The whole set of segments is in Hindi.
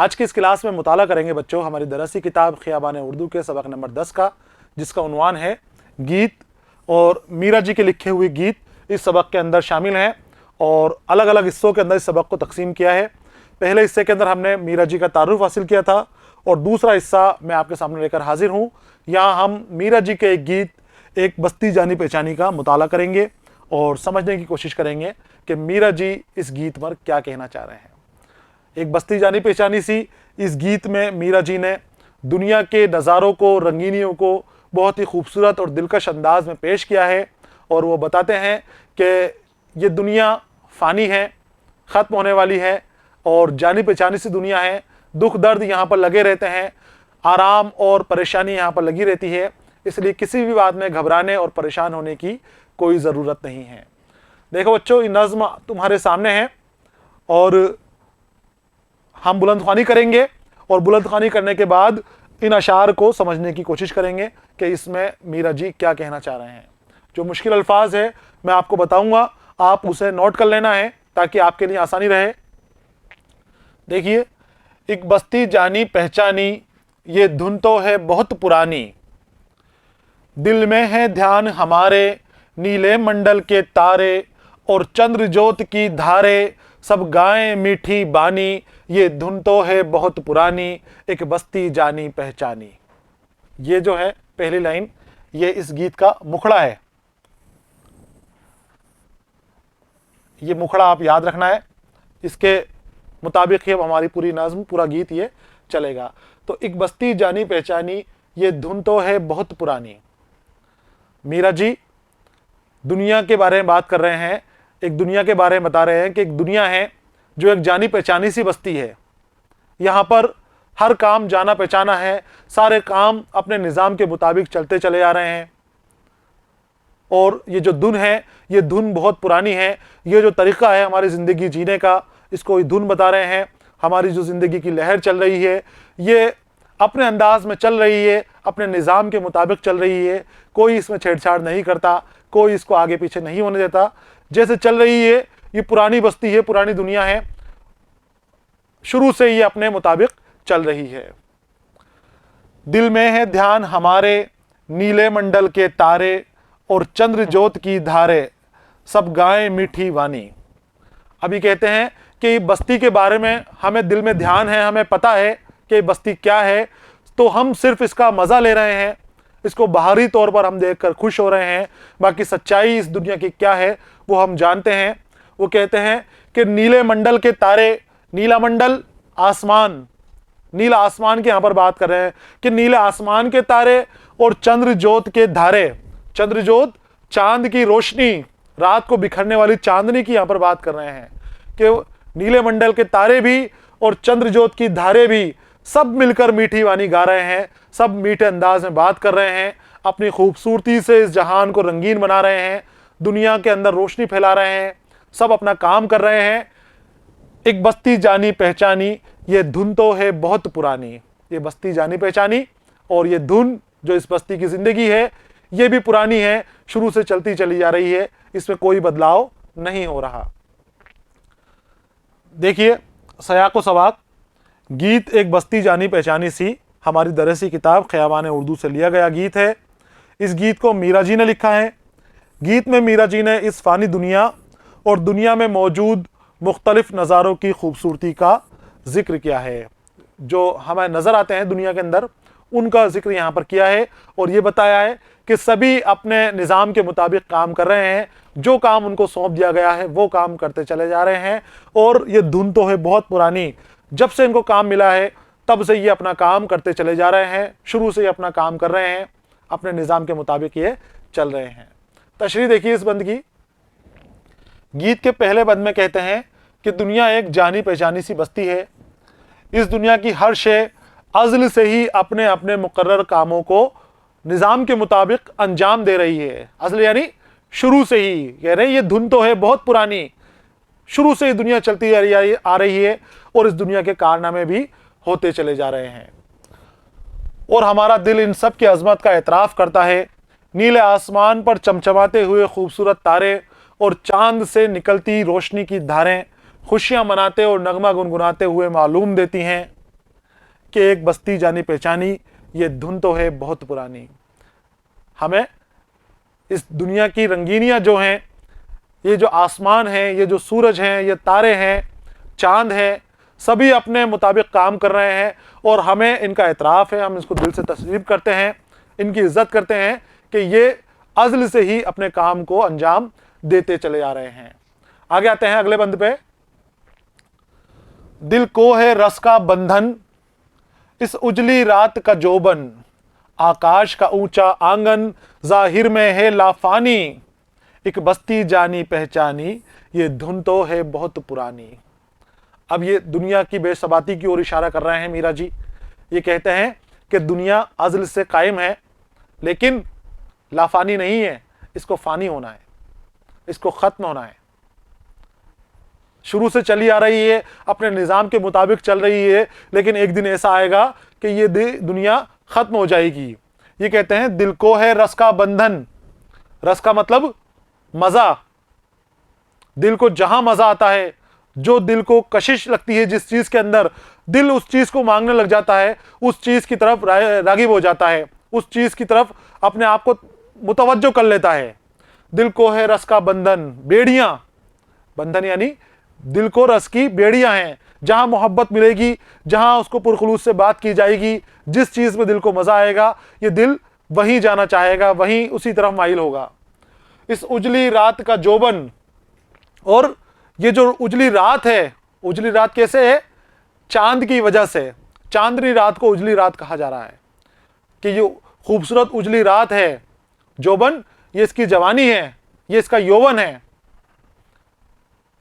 आज की इस क्लास में मुताला करेंगे बच्चों हमारी दरसी किताब खियाबान उर्दू के सबक नंबर 10 का, जिसका उन्वान है गीत। और मीरा जी के लिखे हुए गीत इस सबक के अंदर शामिल हैं और अलग अलग हिस्सों के अंदर इस सबक को तकसीम किया है। पहले हिस्से के अंदर हमने मीरा जी का तारुफ हासिल किया था और दूसरा हिस्सा मैं आपके सामने लेकर हाजिर हूँ। यहाँ हम मीरा जी के एक गीत, एक बस्ती जानी पहचानी का मुताला करेंगे और समझने की कोशिश करेंगे कि मीरा जी इस गीत पर क्या कहना चाह रहे हैं। एक बस्ती जानी पहचानी सी इस गीत में मीरा जी ने दुनिया के नज़ारों को, रंगीनियों को बहुत ही खूबसूरत और दिलकश अंदाज में पेश किया है। और वो बताते हैं कि ये दुनिया फ़ानी है, ख़त्म होने वाली है और जानी पहचानी सी दुनिया है। दुख दर्द यहाँ पर लगे रहते हैं, आराम और परेशानी यहाँ पर लगी रहती है, इसलिए किसी भी बात में घबराने और परेशान होने की कोई ज़रूरत नहीं है। देखो बच्चों, ये नज़्म तुम्हारे सामने है और हम बुलंदख्वानी करेंगे और बुलंदख्वानी करने के बाद इन अशार को समझने की कोशिश करेंगे कि इसमें मीरा जी क्या कहना चाह रहे हैं। जो मुश्किल अल्फाज है मैं आपको बताऊंगा, आप उसे नोट कर लेना है ताकि आपके लिए आसानी रहे। देखिए, एक बस्ती जानी पहचानी, ये धुन तो है बहुत पुरानी, दिल में है ध्यान हमारे नीले मंडल के तारे और चंद्र ज्योत की धारे, सब गाएं मीठी बानी, ये धुन तो है बहुत पुरानी, एक बस्ती जानी पहचानी। ये जो है पहली लाइन, ये इस गीत का मुखड़ा है। ये मुखड़ा आप याद रखना है, इसके मुताबिक ही हमारी पूरी नज़्म, पूरा गीत ये चलेगा। तो एक बस्ती जानी पहचानी, ये धुन तो है बहुत पुरानी। मीरा जी दुनिया के बारे में बात कर रहे हैं, एक दुनिया के बारे में बता रहे हैं कि एक दुनिया है जो एक जानी पहचानी सी बस्ती है। यहाँ पर हर काम जाना पहचाना है, सारे काम अपने निज़ाम के मुताबिक चलते चले आ रहे हैं। और ये जो धुन है, ये धुन बहुत पुरानी है। ये जो तरीक़ा है हमारी ज़िंदगी जीने का, इसको ये धुन बता रहे हैं। हमारी जो ज़िंदगी की लहर चल रही है, ये अपने अंदाज में चल रही है, अपने निज़ाम के मुताबिक चल रही है। कोई इसमें छेड़छाड़ नहीं करता, कोई इसको आगे पीछे नहीं होने देता। जैसे चल रही है, ये पुरानी बस्ती है, पुरानी दुनिया है, शुरू से ये अपने मुताबिक चल रही है। दिल में है ध्यान हमारे नीले मंडल के तारे और चंद्र ज्योत की धारे, सब गाएं मीठी वानी। अभी कहते हैं कि बस्ती के बारे में हमें दिल में ध्यान है, हमें पता है कि बस्ती क्या है, तो हम सिर्फ इसका मज़ा ले रहे हैं, इसको बाहरी तौर पर हम देखकर खुश हो रहे हैं। बाकी सच्चाई इस दुनिया की क्या है वो हम जानते हैं। वो कहते हैं कि नीले मंडल के तारे, नीला मंडल आसमान, नीला आसमान की यहाँ पर बात कर रहे हैं कि नीले आसमान के तारे और चंद्र ज्योत के धारे। चंद्र ज्योत, चांद की रोशनी, रात को बिखरने वाली चांदनी की यहाँ पर बात कर रहे हैं कि नीले मंडल के तारे भी और चंद्र ज्योत की धारे भी सब मिलकर मीठी वानी गा रहे हैं, सब मीठे अंदाज में बात कर रहे हैं, अपनी खूबसूरती से इस जहान को रंगीन बना रहे हैं, दुनिया के अंदर रोशनी फैला रहे हैं, सब अपना काम कर रहे हैं। एक बस्ती जानी पहचानी, ये धुन तो है बहुत पुरानी। ये बस्ती जानी पहचानी और ये धुन जो इस बस्ती की ज़िंदगी है, ये भी पुरानी है, शुरू से चलती चली जा रही है, इसमें कोई बदलाव नहीं हो रहा। देखिए, सयाक व सवाक, गीत एक बस्ती जानी पहचानी सी हमारी दरसी किताब खियाबान उर्दू से लिया गया गीत है। इस गीत को मीरा जी ने लिखा है। गीत में मीरा जी ने इस फ़ानी दुनिया और दुनिया में मौजूद मुख्तलिफ़ नज़ारों की खूबसूरती का ज़िक्र किया है। जो हमें नज़र आते हैं दुनिया के अंदर, उनका ज़िक्र यहाँ पर किया है और ये बताया है कि सभी अपने निज़ाम के मुताबिक काम कर रहे हैं, जो काम उनको सौंप दिया गया है वो काम करते चले जा रहे हैं। और ये धुन तो है बहुत पुरानी, जब से इनको काम मिला है तब से ये अपना काम करते चले जा रहे हैं, शुरू से ये अपना काम कर रहे हैं, अपने निज़ाम के मुताबिक ये चल रहे हैं। तशरीह देखिए इस बंद की। गीत के पहले बंद में कहते हैं कि दुनिया एक जानी पहचानी सी बस्ती है। इस दुनिया की हर शे अज़ल से ही अपने अपने मुकर्रर कामों को निज़ाम के मुताबिक अंजाम दे रही है। अज़ल यानी शुरू से ही, कह रहे हैं ये धुन तो है बहुत पुरानी, शुरू से ही दुनिया चलती आ रही है और इस दुनिया के कारनामे भी होते चले जा रहे हैं। और हमारा दिल इन सब की अज़मत का एतराफ़ करता है। नीले आसमान पर चमचमाते हुए खूबसूरत तारे और चांद से निकलती रोशनी की धारें खुशियां मनाते और नगमा गुनगुनाते हुए मालूम देती हैं कि एक बस्ती जानी पहचानी, ये धुन तो है बहुत पुरानी। हमें इस दुनिया की रंगीनियां जो हैं, ये जो आसमान है, ये जो सूरज हैं, ये तारे हैं, चांद है, सभी अपने मुताबिक काम कर रहे हैं और हमें इनका एतराफ़ है, हम इसको दिल से तस्लीम करते हैं, इनकी इज्जत करते हैं कि ये अज़ल से ही अपने काम को अंजाम देते चले आ रहे हैं। आगे आते हैं अगले बंद पे। दिल को है रस का बंधन, इस उजली रात का जोबन, आकाश का ऊंचा आंगन, जाहिर में है लाफानी, एक बस्ती जानी पहचानी, ये धुन तो है बहुत पुरानी। अब ये दुनिया की बेसबाती की ओर इशारा कर रहे हैं मीरा जी। ये कहते हैं कि दुनिया अज़ल से कायम है लेकिन लाफानी नहीं है, इसको फानी होना है, इसको ख़त्म होना है। शुरू से चली आ रही है, अपने निज़ाम के मुताबिक चल रही है, लेकिन एक दिन ऐसा आएगा कि ये दुनिया ख़त्म हो जाएगी। ये कहते हैं दिल को है रस का बंधन। रस का मतलब मज़ा। दिल को जहां मज़ा आता है, जो दिल को कशिश लगती है, जिस चीज़ के अंदर दिल उस चीज़ को मांगने लग जाता है, उस चीज़ की तरफ राग़िब हो जाता है, उस चीज़ की तरफ अपने आप को मुतवज्जो कर लेता है। दिल को है रस का बंधन, बेड़ियां, बंधन यानी दिल को रस की बेड़ियां हैं। जहां मोहब्बत मिलेगी, जहां उसको पुरखुलूस से बात की जाएगी, जिस चीज़ में दिल को मज़ा आएगा, ये दिल वहीं जाना चाहेगा, वहीं उसी तरफ माइल होगा। इस उजली रात का जोबन, और ये जो उजली रात है, उजली रात कैसे है? चांद की वजह से। चांदनी रात को उजली रात कहा जा रहा है कि ये खूबसूरत उजली रात है। जोबन, ये इसकी जवानी है, ये इसका यौवन है।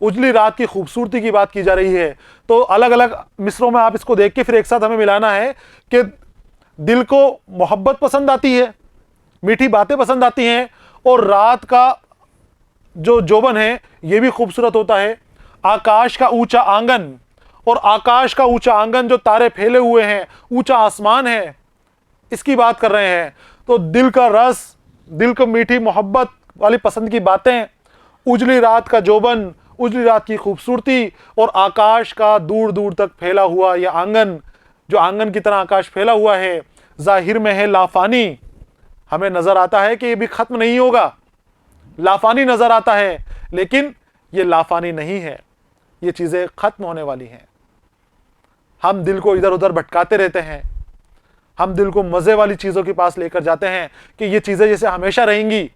उजली रात की खूबसूरती की बात की जा रही है। तो अलग अलग मिसरों में आप इसको देख के फिर एक साथ हमें मिलाना है कि दिल को मोहब्बत पसंद आती है, मीठी बातें पसंद आती हैं, और रात का जो जोबन है ये भी खूबसूरत होता है। आकाश का ऊंचा आंगन, और आकाश का ऊंचा आंगन जो तारे फैले हुए हैं, ऊंचा आसमान है, इसकी बात कर रहे हैं। तो दिल का रस, दिल को मीठी मोहब्बत वाली पसंद की बातें, उजली रात का जोबन, उजली रात की खूबसूरती, और आकाश का दूर दूर तक फैला हुआ यह आंगन, जो आंगन की तरह आकाश फैला हुआ है, जाहिर में है लाफानी। हमें नजर आता है कि ये भी खत्म नहीं होगा, लाफानी नजर आता है, लेकिन ये लाफानी नहीं है, ये चीजें खत्म होने वाली हैं। हम दिल को इधर उधर भटकाते रहते हैं, हम दिल को मजे वाली चीजों के पास लेकर जाते हैं कि ये चीजें जैसे हमेशा रहेंगी।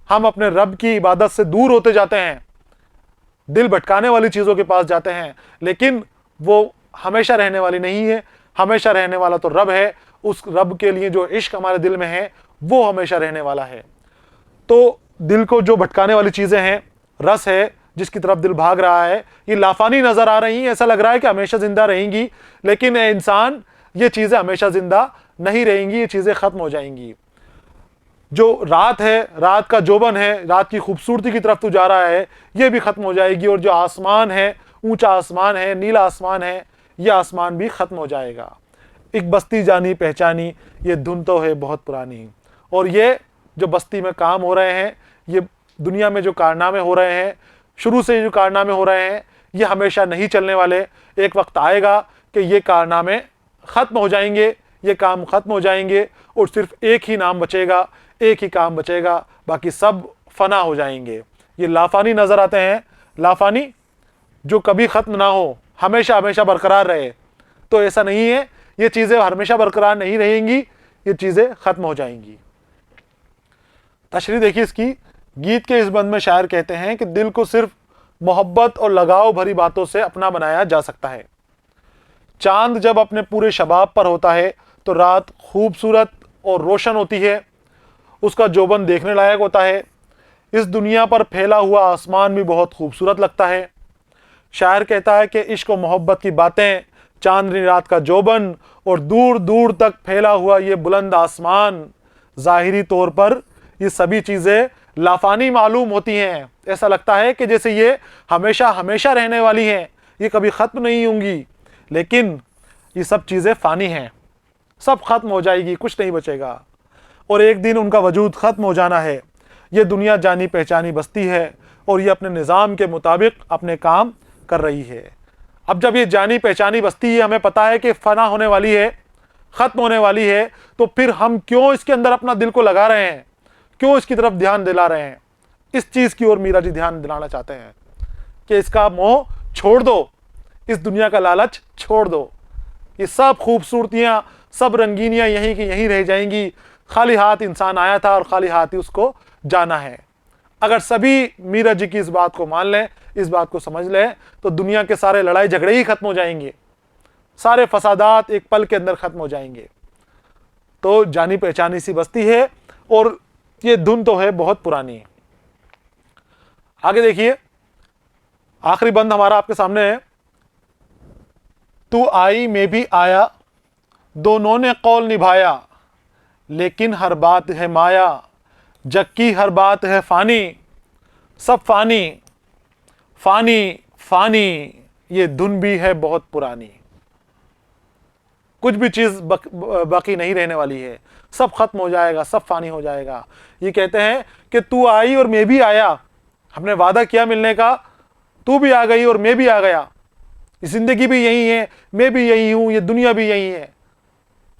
हम अपने रब की इबादत से दूर होते जाते हैं, दिल भटकाने वाली चीजों के पास जाते हैं, लेकिन वो हमेशा रहने वाली नहीं है। हमेशा रहने वाला तो रब है। उस रब के लिए जो इश्क हमारे दिल में है वो हमेशा रहने वाला है। तो दिल को जो भटकाने वाली चीजें हैं, रस है जिसकी तरफ दिल भाग रहा है, ये लाफानी नजर आ रही हैं। ऐसा लग रहा है कि हमेशा जिंदा रहेंगी, लेकिन इंसान, ये चीजें हमेशा जिंदा नहीं रहेंगी, ये चीजें खत्म हो जाएंगी। जो रात है, रात का जोबन है, रात की खूबसूरती की तरफ तू जा रहा है, ये भी खत्म हो जाएगी। और जो आसमान है, ऊंचा आसमान है, नीला आसमान है, ये आसमान भी खत्म हो जाएगा। एक बस्ती जानी पहचानी, ये धुन तो है बहुत पुरानी। और ये जो बस्ती में काम हो रहे हैं, ये दुनिया में जो कारनामे हो रहे हैं, शुरू से जो कारनामे हो रहे हैं, ये हमेशा नहीं चलने वाले। एक वक्त आएगा कि ये कारनामे ख़त्म हो जाएंगे, ये काम ख़त्म हो जाएंगे, और सिर्फ एक ही नाम बचेगा, एक ही काम बचेगा, बाकी सब फना हो जाएंगे। ये लाफानी नज़र आते हैं, लाफानी जो कभी ख़त्म ना हो, हमेशा हमेशा बरकरार रहे। तो ऐसा नहीं है, ये चीज़ें हमेशा बरकरार नहीं रहेंगी, ये चीज़ें ख़त्म हो जाएंगी। तशरीह देखिए इसकी। गीत के इस बंद में शायर कहते हैं कि दिल को सिर्फ मोहब्बत और लगाव भरी बातों से अपना बनाया जा सकता है। चांद जब अपने पूरे शबाब पर होता है तो रात खूबसूरत और रोशन होती है, उसका जोबन देखने लायक होता है। इस दुनिया पर फैला हुआ आसमान भी बहुत खूबसूरत लगता है। शायर कहता है कि इश्क और मोहब्बत की बातें, चांदनी रात का जोबन, और दूर दूर तक फैला हुआ ये बुलंद आसमान, ज़ाहिरी तौर पर ये सभी चीज़ें लाफानी मालूम होती हैं। ऐसा लगता है कि जैसे ये हमेशा हमेशा रहने वाली हैं, ये कभी ख़त्म नहीं होंगी, लेकिन ये सब चीज़ें फ़ानी हैं, सब ख़त्म हो जाएगी, कुछ नहीं बचेगा, और एक दिन उनका वजूद ख़त्म हो जाना है। ये दुनिया जानी पहचानी बस्ती है, और ये अपने निज़ाम के मुताबिक अपने काम कर रही है। अब जब ये जानी पहचानी बस्ती है, हमें पता है कि फना होने वाली है, खत्म होने वाली है, तो फिर हम क्यों इसके अंदर अपना दिल को लगा रहे हैं, क्यों इसकी तरफ ध्यान दिला रहे हैं? इस चीज की ओर मीरा जी ध्यान दिलाना चाहते हैं कि इसका मोह छोड़ दो, इस दुनिया का लालच छोड़ दो। ये सब खूबसूरतियां, सब रंगीनियां यहीं की यहीं रह जाएंगी। खाली हाथ इंसान आया था और खाली हाथ ही उसको जाना है। अगर सभी मीरा जी की इस बात को मान लें, इस बात को समझ लें, तो दुनिया के सारे लड़ाई झगड़े ही खत्म हो जाएंगे, सारे फसादात एक पल के अंदर खत्म हो जाएंगे। तो जानी पहचानी सी बस्ती है और ये धुन तो है बहुत पुरानी। आगे देखिए, आखिरी बंद हमारा आपके सामने है। तू आई मैं भी आया, दोनों ने कौल निभाया, लेकिन हर बात है माया, जग की हर बात है फानी, सब फानी फानी फानी, ये धुन भी है बहुत पुरानी। कुछ भी चीज बाकी नहीं रहने वाली है, सब खत्म हो जाएगा, सब फानी हो जाएगा। ये कहते हैं कि तू आई और मैं भी आया, हमने वादा किया मिलने का, तू भी आ गई और मैं भी आ गया। जिंदगी भी यही है, मैं भी यही हूं, ये दुनिया भी यही है,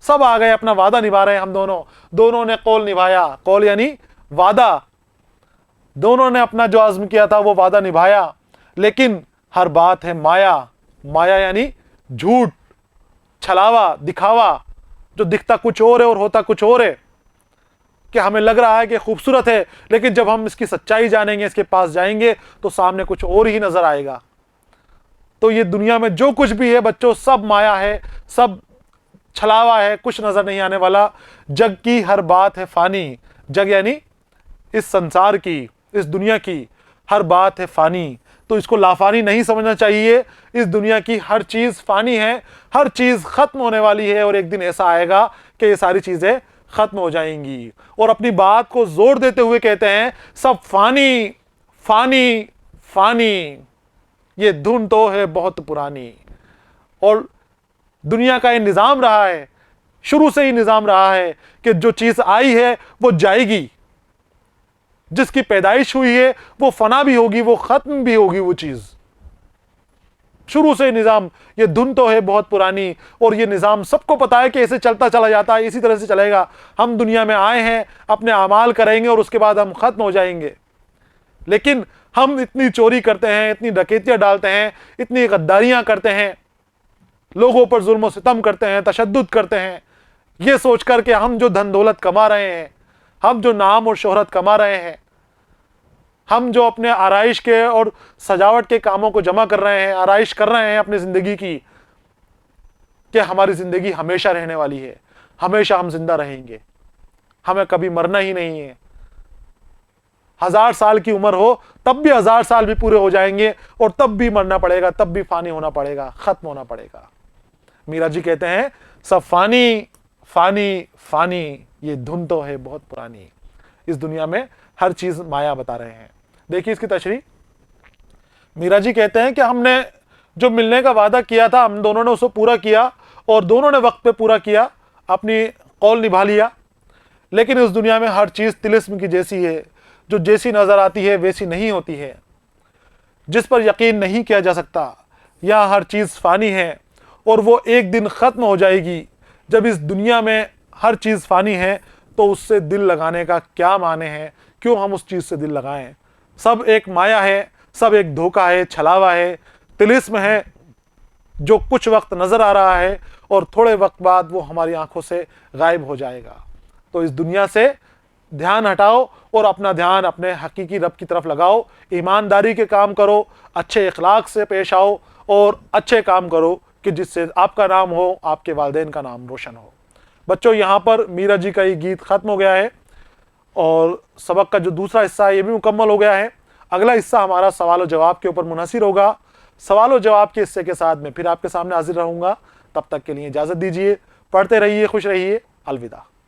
सब आ गए, अपना वादा निभा रहे हैं हम दोनों। दोनों ने कौल निभाया, कौल यानी वादा, दोनों ने अपना जो आज़म किया था वो वादा निभाया, लेकिन हर बात है माया। माया यानी झूठ, छलावा, दिखावा, जो दिखता कुछ और है और होता कुछ और है। कि हमें लग रहा है कि खूबसूरत है, लेकिन जब हम इसकी सच्चाई जानेंगे, इसके पास जाएंगे, तो सामने कुछ और ही नजर आएगा। तो ये दुनिया में जो कुछ भी है बच्चों, सब माया है, सब छलावा है, कुछ नजर नहीं आने वाला। जग की हर बात है फानी, जग यानी इस संसार की, इस दुनिया की हर बात है फानी। तो इसको लाफानी नहीं समझना चाहिए। इस दुनिया की हर चीज फानी है, हर चीज खत्म होने वाली है, और एक दिन ऐसा आएगा कि ये सारी चीजें खत्म हो जाएंगी। और अपनी बात को जोर देते हुए कहते हैं, सब फानी फानी फानी, ये धुन तो है बहुत पुरानी। और दुनिया का ये निजाम रहा है, शुरू से ही निजाम रहा है कि जो चीज आई है वो जाएगी, जिसकी पैदाइश हुई है वो फना भी होगी, वो खत्म भी होगी वो चीज। शुरू से निजाम, ये धुन तो है बहुत पुरानी, और ये निजाम सबको पता है कि ऐसे चलता चला जाता है, इसी तरह से चलेगा। हम दुनिया में आए हैं, अपने अमाल करेंगे और उसके बाद हम खत्म हो जाएंगे। लेकिन हम इतनी चोरी करते हैं, इतनी डकैतियां डालते हैं, इतनी गद्दारियां करते हैं, लोगों पर जुल्म और सितम करते हैं, तशद्दुद करते हैं, ये सोचकर कि हम जो धन दौलत कमा रहे हैं, हम जो नाम और शोहरत कमा रहे हैं, हम जो अपने आराइश के और सजावट के कामों को जमा कर रहे हैं, आराइश कर रहे हैं अपनी जिंदगी की, कि हमारी जिंदगी हमेशा रहने वाली है, हमेशा हम जिंदा रहेंगे, हमें कभी मरना ही नहीं है। 1000 साल की उम्र हो तब भी 1000 साल भी पूरे हो जाएंगे, और तब भी मरना पड़ेगा, तब भी फानी होना पड़ेगा, खत्म होना पड़ेगा। मीरा जी कहते हैं, सब फानी फानी फानी, ये धुन तो है बहुत पुरानी। इस दुनिया में हर चीज माया बता रहे हैं। देखिए इसकी तशरीह, मीरा जी कहते हैं कि हमने जो मिलने का वादा किया था, हम दोनों ने उसको पूरा किया, और दोनों ने वक्त पे पूरा किया, अपनी कौल निभा लिया। लेकिन इस दुनिया में हर चीज तिलिस्म की जैसी है, जो जैसी नजर आती है वैसी नहीं होती है, जिस पर यकीन नहीं किया जा सकता। यह हर चीज फानी है और वो एक दिन खत्म हो जाएगी। जब इस दुनिया में हर चीज फानी है, तो उससे दिल लगाने का क्या माने हैं? क्यों हम उस चीज से दिल लगाएं? सब एक माया है, सब एक धोखा है, छलावा है, तिलिस्म है, जो कुछ वक्त नजर आ रहा है और थोड़े वक्त बाद वो हमारी आंखों से गायब हो जाएगा। तो इस दुनिया से ध्यान हटाओ और अपना ध्यान अपने हकीकी रब की तरफ लगाओ। ईमानदारी के काम करो, अच्छे इखलाक से पेश आओ और अच्छे काम करो कि जिससे आपका नाम हो, आपके वालिदैन का नाम रोशन हो। बच्चों, यहाँ पर मीरा जी का ये गीत खत्म हो गया है और सबक का जो दूसरा हिस्सा है ये भी मुकम्मल हो गया है। अगला हिस्सा हमारा सवाल और जवाब के ऊपर मुनहसिर होगा। सवाल और जवाब के हिस्से के साथ में फिर आपके सामने हाजिर रहूँगा। तब तक के लिए इजाज़त दीजिए। पढ़ते रहिए, खुश रहिए। अलविदा।